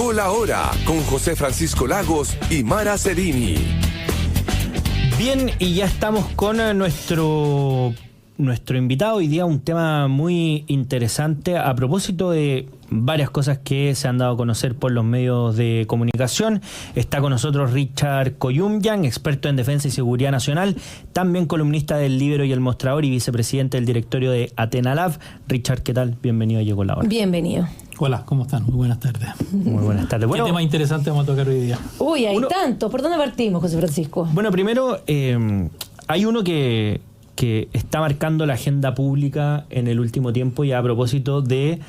Llegó la hora con José Francisco Lagos y Mara Cerini. Bien, y ya estamos con nuestro invitado. Hoy día un tema muy interesante a propósito de varias cosas que se han dado a conocer por los medios de comunicación. Está con nosotros Richard Koyumyan, experto en defensa y seguridad nacional, también columnista del Libro y El Mostrador y vicepresidente del directorio de Athena Lab. Richard, ¿qué tal? Bienvenido a Llegó la Hora. Bienvenido. Hola, ¿cómo están? Muy buenas tardes. Muy buenas tardes. Bueno, ¿qué tema interesante vamos a tocar hoy día? Uy, hay tantos. ¿Por dónde partimos, José Francisco? Bueno, primero, hay uno que está marcando la agenda pública en el último tiempo, y a propósito de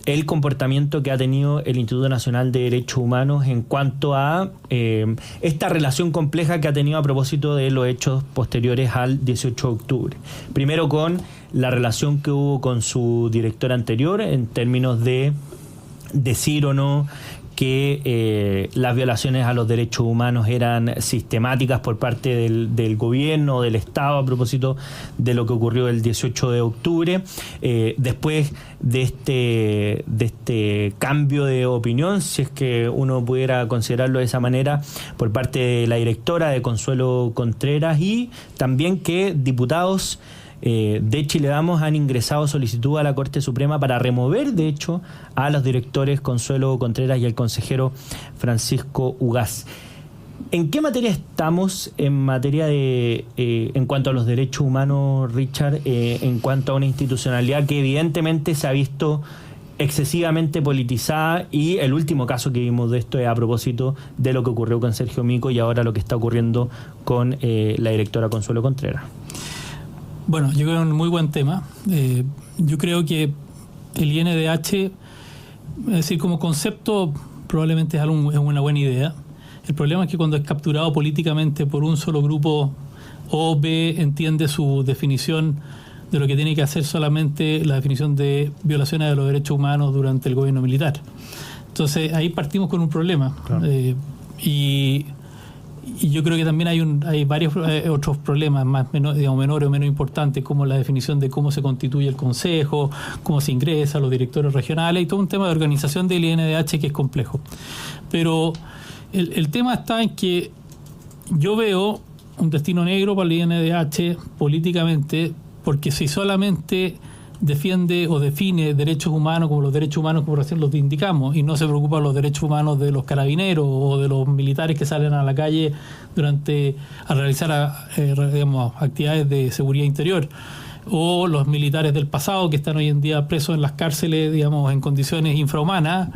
el comportamiento que ha tenido el Instituto Nacional de Derechos Humanos en cuanto a esta relación compleja que ha tenido a propósito de los hechos posteriores al 18 de octubre. Primero con la relación que hubo con su director anterior en términos de decir o no que las violaciones a los derechos humanos eran sistemáticas por parte del gobierno o del Estado a propósito de lo que ocurrió el 18 de octubre. Después de este cambio de opinión, si es que uno pudiera considerarlo de esa manera, por parte de la directora de Consuelo Contreras, y también que diputados de Chile Vamos han ingresado solicitud a la Corte Suprema para remover, de hecho, a los directores Consuelo Contreras y el consejero Francisco Ugaz. ¿En qué materia estamos en materia de en cuanto a los derechos humanos, Richard, en cuanto a una institucionalidad que evidentemente se ha visto excesivamente politizada? Y el último caso que vimos de esto es a propósito de lo que ocurrió con Sergio Mico y ahora lo que está ocurriendo con la directora Consuelo Contreras. Bueno, yo creo que es un muy buen tema. Yo creo que el INDH, es decir, como concepto, probablemente es una buena idea. El problema es que cuando es capturado políticamente por un solo grupo, O, B, entiende su definición de lo que tiene que hacer solamente la definición de violaciones de los derechos humanos durante el gobierno militar. Entonces, ahí partimos con un problema. Claro. Y yo creo que también hay varios otros problemas menores o menos importantes, como la definición de cómo se constituye el Consejo, cómo se ingresa a los directores regionales, y todo un tema de organización del INDH que es complejo. Pero el tema está en que yo veo un destino negro para el INDH políticamente, porque si solamente defiende o define derechos humanos como los derechos humanos como recién los indicamos, y no se preocupa de los derechos humanos de los carabineros o de los militares que salen a la calle a realizar actividades de seguridad interior, o los militares del pasado que están hoy en día presos en las cárceles, digamos, en condiciones infrahumanas.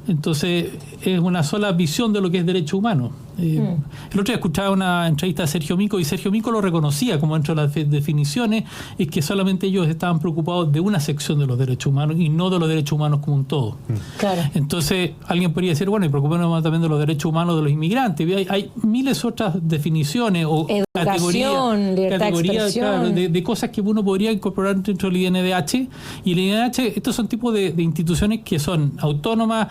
Entonces es una sola visión de lo que es derecho humano. El otro día escuchaba una entrevista de Sergio Mico, y Sergio Mico lo reconocía como dentro de las definiciones, es que solamente ellos estaban preocupados de una sección de los derechos humanos y no de los derechos humanos como un todo. Claro. Entonces alguien podría decir, bueno, y preocupémonos también de los derechos humanos de los inmigrantes. Hay miles otras definiciones o categorías claro, de cosas que uno podría incorporar dentro del INDH. Y el INDH, estos son tipos de instituciones que son autónomas.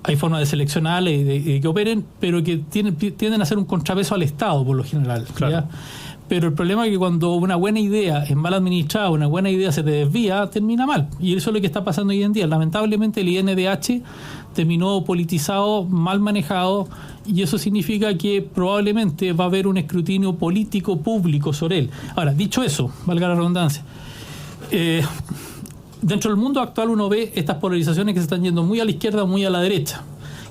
Hay formas de seleccionarlas y de que operen, pero que tienden a ser un contrapeso al Estado por lo general. Claro. Pero el problema es que cuando una buena idea es mal administrada, una buena idea se te desvía, termina mal. Y eso es lo que está pasando hoy en día. Lamentablemente el INDH terminó politizado, mal manejado, y eso significa que probablemente va a haber un escrutinio político público sobre él. Ahora, dicho eso, valga la redundancia, dentro del mundo actual uno ve estas polarizaciones que se están yendo muy a la izquierda o muy a la derecha.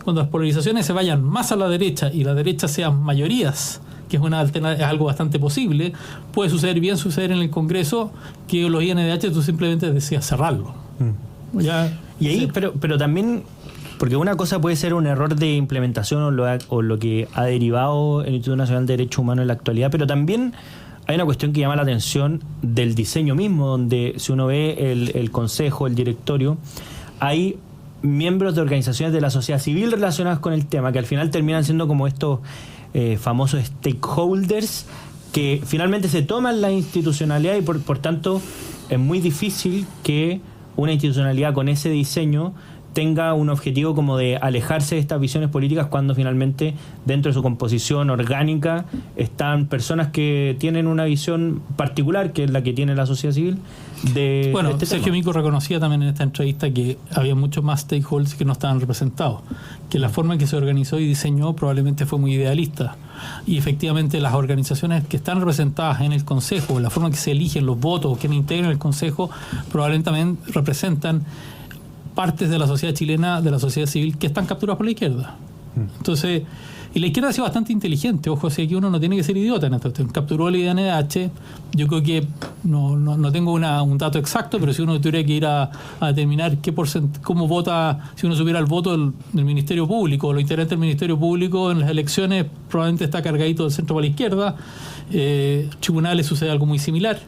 Cuando las polarizaciones se vayan más a la derecha y la derecha sean mayorías, que es algo bastante posible, puede suceder en el Congreso que los INDH tú simplemente decías cerrarlo. Y ahí, pero también, porque una cosa puede ser un error de implementación o lo que ha derivado el Instituto Nacional de Derechos Humanos en la actualidad, pero también hay una cuestión que llama la atención del diseño mismo, donde si uno ve el consejo, el directorio, hay miembros de organizaciones de la sociedad civil relacionadas con el tema, que al final terminan siendo como estos famosos stakeholders que finalmente se toman la institucionalidad, y por tanto es muy difícil que una institucionalidad con ese diseño tenga un objetivo como de alejarse de estas visiones políticas cuando finalmente dentro de su composición orgánica están personas que tienen una visión particular, que es la que tiene la sociedad civil. Bueno, de este Sergio tema. Mico reconocía también en esta entrevista que había muchos más stakeholders que no estaban representados, que la forma en que se organizó y diseñó probablemente fue muy idealista, y efectivamente las organizaciones que están representadas en el Consejo, la forma en que se eligen los votos, que integran el Consejo, probablemente también representan partes de la sociedad chilena, de la sociedad civil, que están capturadas por la izquierda. Entonces, y la izquierda ha sido bastante inteligente, ojo, así que uno no tiene que ser idiota en esto. Capturó el IDNH, yo creo que no tengo un dato exacto, pero si uno tuviera que ir a determinar cómo vota, si uno supiera el voto del Ministerio Público, los integrantes del Ministerio Público en las elecciones, probablemente está cargadito del centro para la izquierda. Tribunales sucede algo muy similar.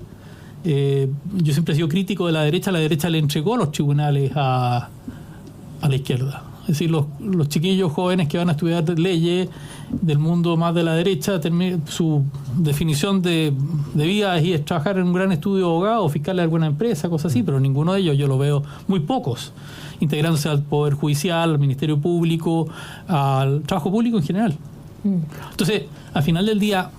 Yo siempre he sido crítico de la derecha le entregó los tribunales a la izquierda. Es decir, los chiquillos jóvenes que van a estudiar leyes del mundo más de la derecha, su definición de vida es trabajar en un gran estudio de abogado, fiscal de alguna empresa, cosas así, pero ninguno de ellos, yo lo veo muy pocos, integrándose al Poder Judicial, al Ministerio Público, al trabajo público en general. Entonces, al final del día,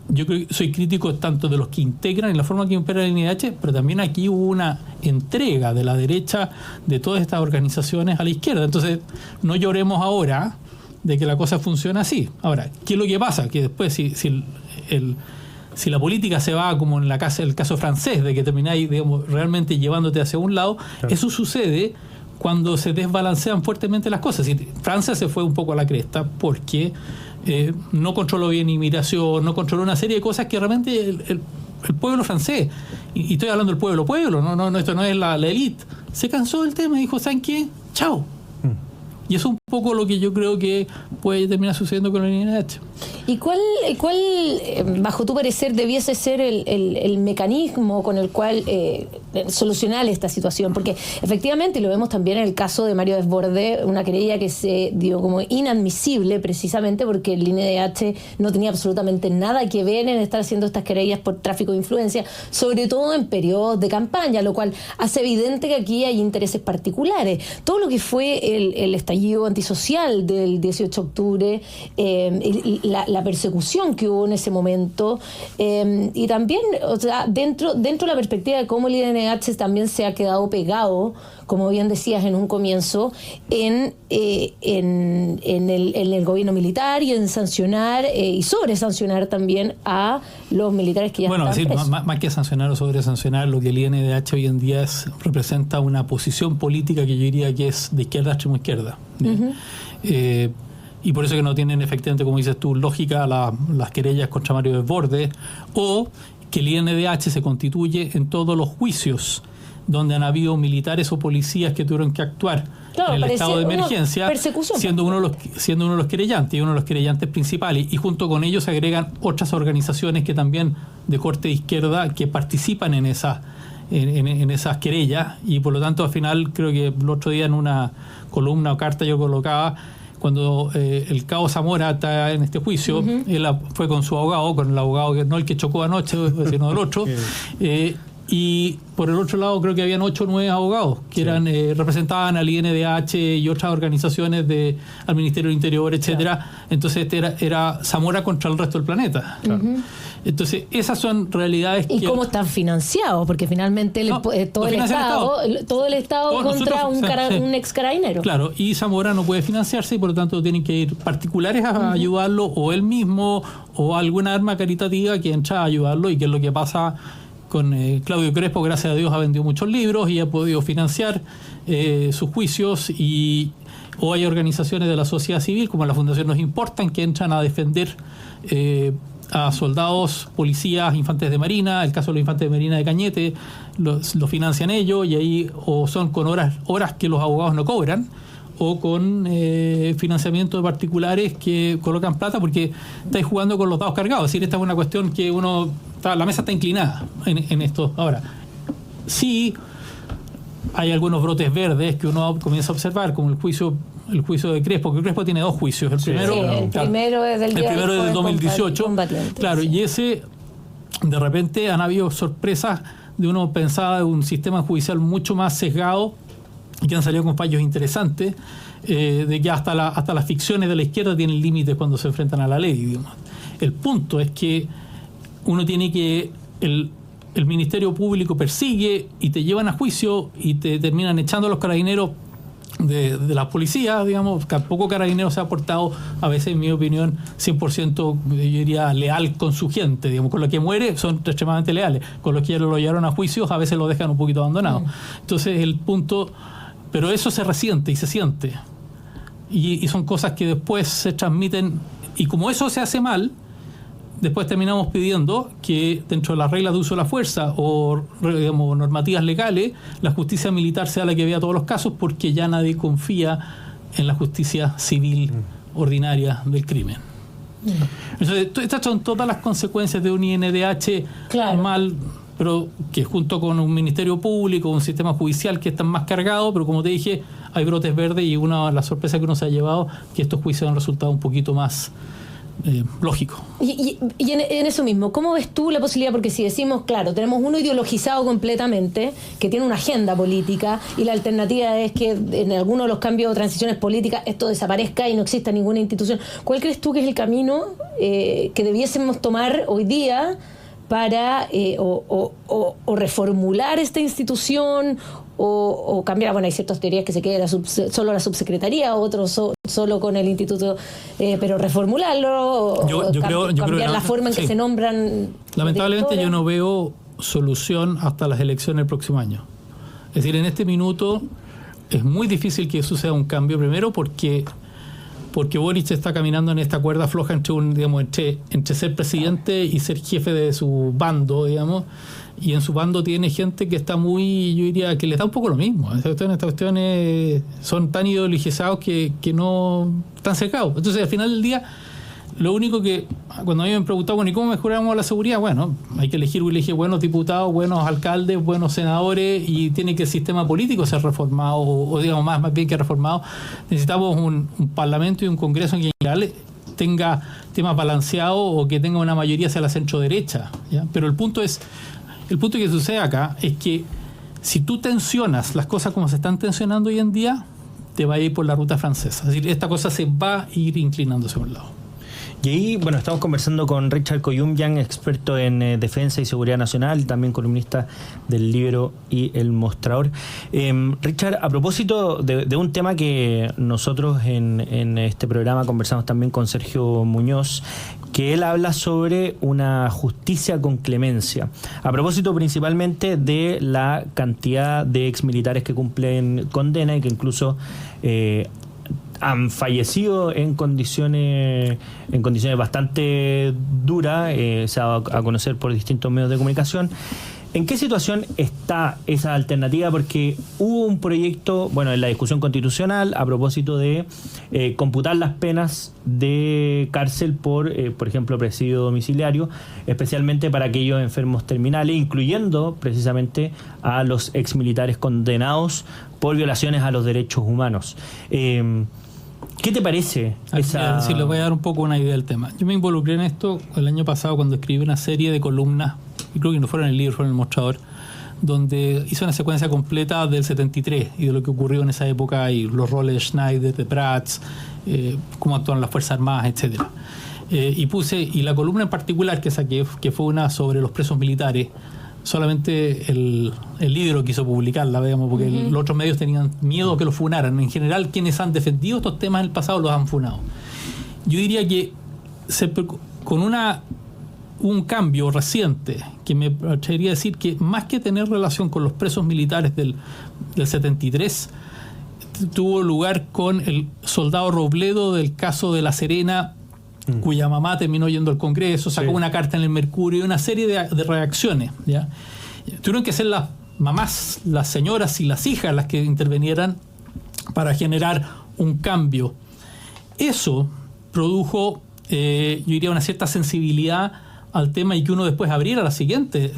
yo creo que soy crítico tanto de los que integran y la forma que opera el INDH, pero también aquí hubo una entrega de la derecha de todas estas organizaciones a la izquierda. Entonces, no lloremos ahora de que la cosa funciona así. Ahora, ¿qué es lo que pasa? Que después, si la política se va como en el caso francés, de que termináis, digamos, realmente llevándote hacia un lado, claro, eso sucede cuando se desbalancean fuertemente las cosas. Y Francia se fue un poco a la cresta porque no controló bien inmigración, no controló una serie de cosas que realmente el pueblo francés, y estoy hablando del pueblo, no, esto no es la élite, se cansó del tema y dijo, ¿saben qué? ¡Chao! Y eso es un poco lo que yo creo que puede terminar sucediendo con el INDH. ¿Y cuál, bajo tu parecer, debiese ser el mecanismo con el cual solucionar esta situación? Porque efectivamente, lo vemos también en el caso de Mario Desbordes, una querella que se dio como inadmisible precisamente porque el INDH no tenía absolutamente nada que ver en estar haciendo estas querellas por tráfico de influencia, sobre todo en periodos de campaña, lo cual hace evidente que aquí hay intereses particulares. Todo lo que fue el estallido antisocial del 18 de octubre, la persecución que hubo en ese momento, y también, o sea, dentro de la perspectiva de cómo el INDH también se ha quedado pegado, como bien decías en un comienzo, en el gobierno militar y en sancionar y sobresancionar también a los militares que ya están presos. Más que sancionar o sobresancionar, lo que el INDH hoy en día representa una posición política que yo diría que es de izquierda a extremo izquierda. Y por eso que no tienen efectivamente, como dices tú, lógica las querellas contra Mario Desbordes, o que el INDH se constituye en todos los juicios donde han habido militares o policías que tuvieron que actuar en el estado de emergencia, siendo uno de los querellantes y uno de los querellantes principales, y junto con ellos se agregan otras organizaciones que también de corte de izquierda que participan en esas querellas, y por lo tanto al final creo que el otro día en una columna o carta yo colocaba, cuando el cabo Zamora está en este juicio, él fue con su abogado, con el abogado que no el que chocó anoche, sino el otro, y por el otro lado creo que habían 8 o 9 abogados que representaban al INDH y otras organizaciones al Ministerio del Interior, etcétera. Claro. Entonces era Zamora contra el resto del planeta. Claro. Entonces esas son realidades. ¿Y cómo están financiados? Porque finalmente todo el Estado contra un ex carabinero. Claro, y Zamora no puede financiarse y por lo tanto tienen que ir particulares a ayudarlo, o él mismo, o alguna arma caritativa que entra a ayudarlo, y que es lo que pasa con Claudio Crespo. Gracias a Dios ha vendido muchos libros y ha podido financiar sus juicios, o hay organizaciones de la sociedad civil como la Fundación Nos Importan que entran a defender a soldados, policías, infantes de marina. El caso de los infantes de marina de Cañete lo financian ellos, y ahí o son con horas que los abogados no cobran, o con financiamiento de particulares que colocan plata porque estáis jugando con los dados cargados. Es decir, esta es una cuestión que la mesa está inclinada en esto. Ahora, sí hay algunos brotes verdes que uno comienza a observar, como el juicio de Crespo, que Crespo tiene 2 juicios. El primero es del 2018. Claro, sí. Y ese, de repente han habido sorpresas de uno pensaba de un sistema judicial mucho más sesgado y que han salido con fallos interesantes, de que hasta las ficciones de la izquierda tienen límites cuando se enfrentan a la ley, digamos. El punto es que uno tiene que... El Ministerio Público persigue y te llevan a juicio y te terminan echando a los carabineros de la policía, digamos. Tampoco Carabineros se ha portado, a veces, en mi opinión, 100%, yo diría, leal con su gente, digamos. Con los que muere son extremadamente leales, con los que lo llevaron a juicios a veces lo dejan un poquito abandonado. Entonces el punto, pero eso se resiente y se siente, y son cosas que después se transmiten, y como eso se hace mal, después terminamos pidiendo que dentro de las reglas de uso de la fuerza o, digamos, normativas legales, la justicia militar sea la que vea todos los casos, porque ya nadie confía en la justicia civil ordinaria del crimen. Entonces, estas son todas las consecuencias de un INDH mal, pero que junto con un Ministerio Público, un sistema judicial que están más cargados, pero como te dije, hay brotes verdes, y una de las sorpresas que uno se ha llevado, que estos juicios han resultado un poquito más lógico. Y en eso mismo, ¿cómo ves tú la posibilidad? Porque si decimos, claro, tenemos uno ideologizado completamente, que tiene una agenda política, y la alternativa es que en alguno de los cambios o transiciones políticas esto desaparezca y no exista ninguna institución. ¿Cuál crees tú que es el camino que debiésemos tomar hoy día para o reformular esta institución o cambiar? Bueno, hay ciertas teorías que se quede solo la subsecretaría, otros solo con el instituto, pero reformularlo, yo creo cambiar la forma en que sí. se nombran. Lamentablemente yo no veo solución hasta las elecciones del próximo año. Es decir, en este minuto es muy difícil que suceda un cambio, primero porque Boric está caminando en esta cuerda floja entre ser presidente y ser jefe de su bando, digamos, y en su bando tiene gente que está muy, yo diría, que les da un poco lo mismo. Estas cuestiones son tan ideologizados que no están cercados. Entonces, al final del día, lo único que, cuando a mí me han preguntado, bueno, ¿y cómo mejoramos la seguridad? Bueno, hay que elegir buenos diputados, buenos alcaldes, buenos senadores, y tiene que el sistema político ser reformado, o digamos, más bien que reformado. Necesitamos un parlamento y un congreso en general tenga temas balanceados, o que tenga una mayoría hacia la centro-derecha, ¿ya? Pero el punto que sucede acá es que si tú tensionas las cosas como se están tensionando hoy en día, te va a ir por la ruta francesa. Es decir, esta cosa se va a ir inclinándose a un lado. Y ahí, bueno, estamos conversando con Richard Koyunyan, experto en defensa y seguridad nacional, también columnista del Libro y El Mostrador. Richard, a propósito de un tema que nosotros en este programa conversamos también con Sergio Muñoz, que él habla sobre una justicia con clemencia. A propósito principalmente de la cantidad de exmilitares que cumplen condena y que incluso han fallecido en condiciones bastante duras, se ha dado a conocer por distintos medios de comunicación. ¿En qué situación está esa alternativa? Porque hubo un proyecto, bueno, en la discusión constitucional a propósito de computar las penas de cárcel por ejemplo, presidio domiciliario, especialmente para aquellos enfermos terminales, incluyendo precisamente a los exmilitares condenados por violaciones a los derechos humanos. ¿Qué te parece esa...? Sí, les voy a dar un poco una idea del tema. Yo me involucré en esto el año pasado cuando escribí una serie de columnas, y creo que no fueron en el libro, fueron en el Mostrador, donde hice una secuencia completa del 73 y de lo que ocurrió en esa época, y los roles de Schneider, de Prats, cómo actuaron las Fuerzas Armadas, etcétera. Y la columna en particular que saqué, que fue una sobre los presos militares, solamente el Libro quiso publicarla, digamos, porque los otros medios tenían miedo que lo funaran. En general, quienes han defendido estos temas en el pasado los han funado. Yo diría que con un cambio reciente, que me atrevería a decir que más que tener relación con los presos militares del 73, tuvo lugar con el soldado Robledo del caso de La Serena, cuya mamá terminó yendo al Congreso, sacó una carta en el Mercurio, y una serie de reacciones, ¿ya? Tuvieron que ser las mamás, las señoras y las hijas las que intervinieran para generar un cambio. Eso produjo, yo diría, una cierta sensibilidad al tema, y que uno después abriera la siguiente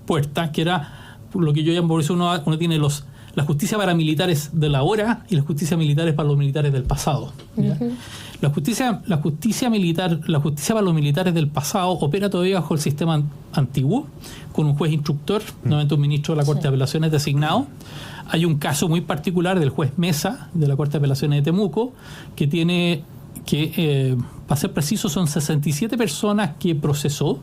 puerta, que era lo que yo llamo, por eso uno tiene la justicia para militares de la ahora y la justicia militar para los militares del pasado. ¿Ya? La justicia para los militares del pasado opera todavía bajo el sistema antiguo, con un juez instructor, nuevamente un ministro de la Corte de Apelaciones designado. Hay un caso muy particular del juez Mesa, de la Corte de Apelaciones de Temuco, que tiene para ser preciso, son 67 personas que procesó,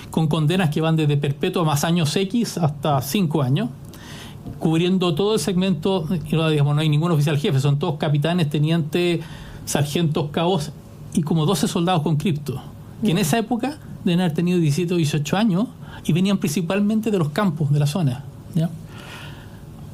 con condenas que van desde perpetua más años X hasta 5 años, cubriendo todo el segmento. No hay ningún oficial jefe, son todos capitanes, tenientes, sargentos, cabos y como 12 soldados con cripto, que en esa época deben haber tenido 17 o 18 años y venían principalmente de los campos, de la zona, ¿ya?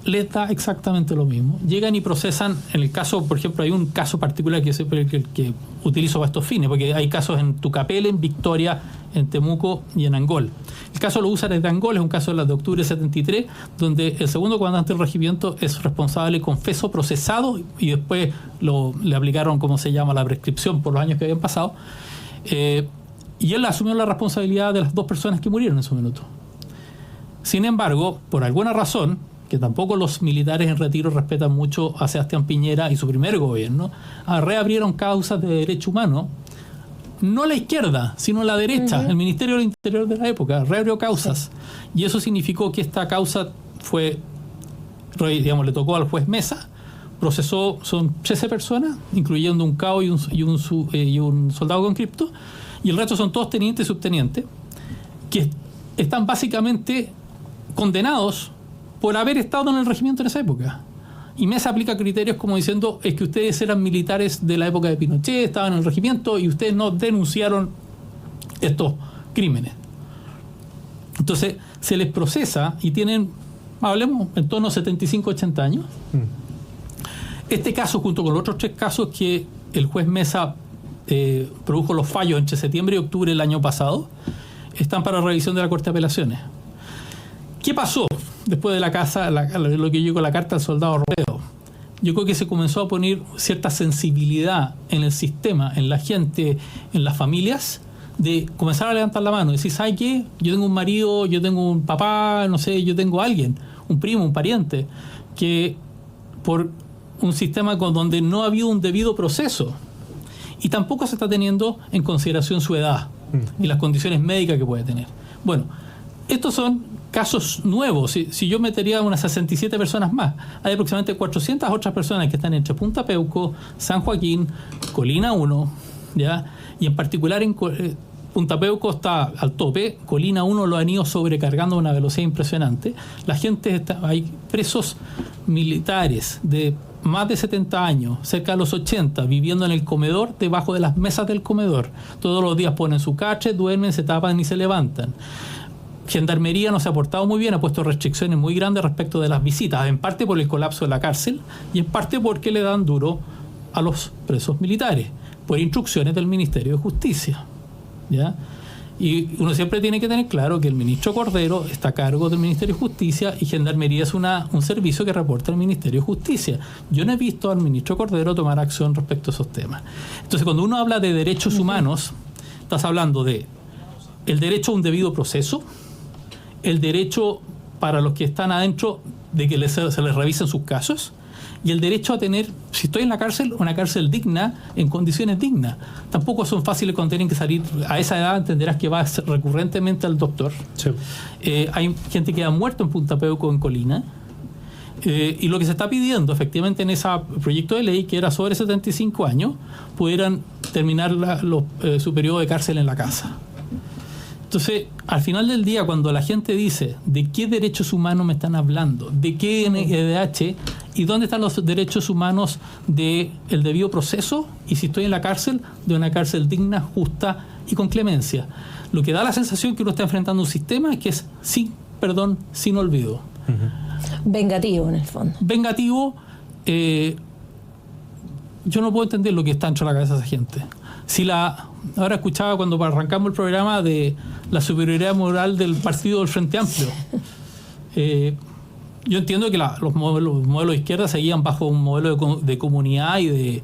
Les da exactamente lo mismo. Llegan y procesan. En el caso, por ejemplo, hay un caso particular que utilizo para estos fines, porque hay casos en Tucapel, en Victoria, en Temuco y en Angol. El caso lo usan desde Angol, es un caso de octubre de 73, donde el segundo comandante del regimiento es responsable, confeso, procesado, y después le aplicaron, como se llama, la prescripción por los años que habían pasado. Y él asumió la responsabilidad de las 2 personas que murieron en su minuto. Sin embargo, por alguna razón, que tampoco los militares en retiro respetan mucho a Sebastián Piñera y su primer gobierno, reabrieron causas de derecho humano, no la izquierda, sino la derecha. El Ministerio del Interior de la época reabrió causas, y eso significó que esta causa le tocó al juez Mesa, procesó, son 13 personas, incluyendo un cabo y un soldado con cripto, y el resto son todos tenientes y subtenientes, que están básicamente condenados por haber estado en el regimiento en esa época. Y Mesa aplica criterios como diciendo, es que ustedes eran militares de la época de Pinochet, estaban en el regimiento y ustedes no denunciaron estos crímenes. Entonces se les procesa y tienen, hablemos, en torno a 75-80 años. Este caso, junto con los otros 3 casos que el juez Mesa produjo los fallos entre septiembre y octubre del año pasado, están para revisión de la Corte de Apelaciones. ¿Qué pasó después de lo que llegó la carta al soldado Robledo? Yo creo que se comenzó a poner cierta sensibilidad en el sistema, en la gente, en las familias, de comenzar a levantar la mano y decir, ¿sabe qué? Yo tengo un marido, yo tengo un papá, no sé, yo tengo alguien, un primo, un pariente, que por un sistema donde no ha habido un debido proceso y tampoco se está teniendo en consideración su edad y las condiciones médicas que puede tener. Bueno, estos son casos nuevos. Si yo metería unas 67 personas más, hay aproximadamente 400 otras personas que están entre Punta Peuco, San Joaquín, Colina 1, ¿ya? Y en particular en Punta Peuco está al tope, Colina 1 lo han ido sobrecargando a una velocidad impresionante. La gente hay presos militares de más de 70 años, cerca de los 80, viviendo en el comedor, debajo de las mesas del comedor. Todos los días ponen su cache, duermen, se tapan y se levantan. Gendarmería no se ha portado muy bien, ha puesto restricciones muy grandes respecto de las visitas, en parte por el colapso de la cárcel y en parte porque le dan duro a los presos militares, por instrucciones del Ministerio de Justicia, ¿ya? Y uno siempre tiene que tener claro que el ministro Cordero está a cargo del Ministerio de Justicia y Gendarmería es un servicio que reporta al Ministerio de Justicia. Yo no he visto al ministro Cordero tomar acción respecto a esos temas. Entonces, cuando uno habla de derechos humanos, estás hablando de el derecho a un debido proceso, el derecho para los que están adentro de que se les revisen sus casos y el derecho a tener, si estoy en la cárcel, una cárcel digna, en condiciones dignas. Tampoco son fáciles cuando tienen que salir a esa edad, entenderás que va recurrentemente al doctor. Sí. Hay gente que ha muerto en Punta Peuco, en Colina, y lo que se está pidiendo efectivamente en ese proyecto de ley, que era sobre 75 años, pudieran terminar su periodo de cárcel en la casa. Entonces, al final del día, cuando la gente dice ¿de qué derechos humanos me están hablando? ¿De qué NDH? ¿Y dónde están los derechos humanos del debido proceso? Y si estoy en la cárcel, de una cárcel digna, justa y con clemencia. Lo que da la sensación que uno está enfrentando un sistema que es sin perdón, sin olvido. Vengativo, en el fondo. Vengativo. Yo no puedo entender lo que está dentro de la cabeza de esa gente. Ahora escuchaba cuando arrancamos el programa de la superioridad moral del partido del Frente Amplio. Yo entiendo que los modelos de izquierda seguían bajo un modelo de comunidad y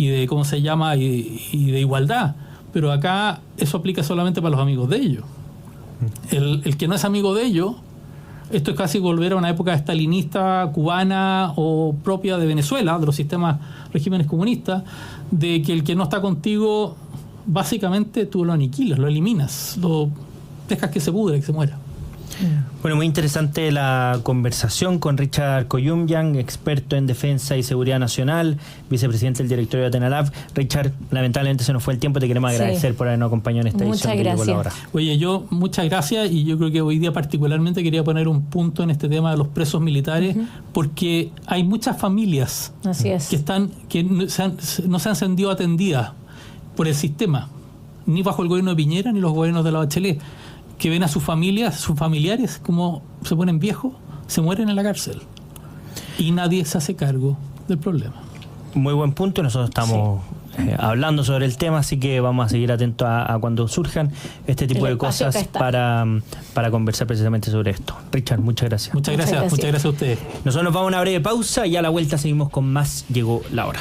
de ¿cómo se llama? Y de igualdad. Pero acá eso aplica solamente para los amigos de ellos. El que no es amigo de ellos Esto es casi volver a una época estalinista, cubana o propia de Venezuela, de los sistemas, regímenes comunistas, de que el que no está contigo, básicamente tú lo aniquilas, lo eliminas, lo dejas que se pudre, que se muera. Bueno, muy interesante la conversación con Richard Koyumyan, experto en defensa y seguridad nacional, vicepresidente del directorio de Atenalab. Richard, lamentablemente se nos fue el tiempo, te queremos agradecer por habernos acompañado en esta edición de Llegó la Hora. Oye, muchas gracias, y yo creo que hoy día particularmente quería poner un punto en este tema de los presos militares, porque hay muchas familias que no se han sentido atendidas por el sistema, ni bajo el gobierno de Piñera ni los gobiernos de la Bachelet, que ven a sus familias, sus familiares, como se ponen viejos, se mueren en la cárcel y nadie se hace cargo del problema. Muy buen punto. Nosotros estamos hablando sobre el tema, así que vamos a seguir atentos a cuando surjan este tipo de cosas para conversar precisamente sobre esto. Richard, muchas gracias. Muchas gracias a ustedes. Nosotros nos vamos a una breve pausa y a la vuelta seguimos con más Llegó la Hora.